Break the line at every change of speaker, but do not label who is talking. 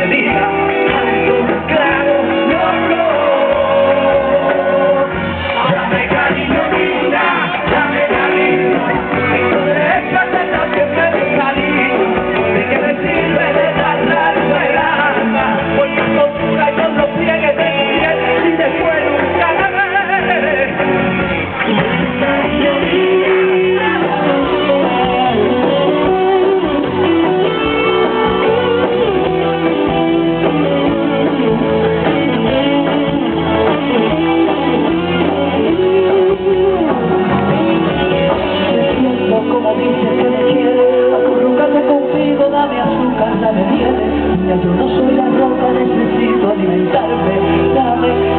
diga alto, claro, no. Dame cariño, niña, dame cariño. Esto de esta teta siempre me cariño. ¿De qué me sirve de dar la esperanza? Por tu postura y con los pliegues de tu piel y después nunca la veré. Cariño, niña. Como dices que me quieres, acurrúcate conmigo, dame azúcar, dame miel. Mira, yo no soy la roca, necesito alimentarme. Dame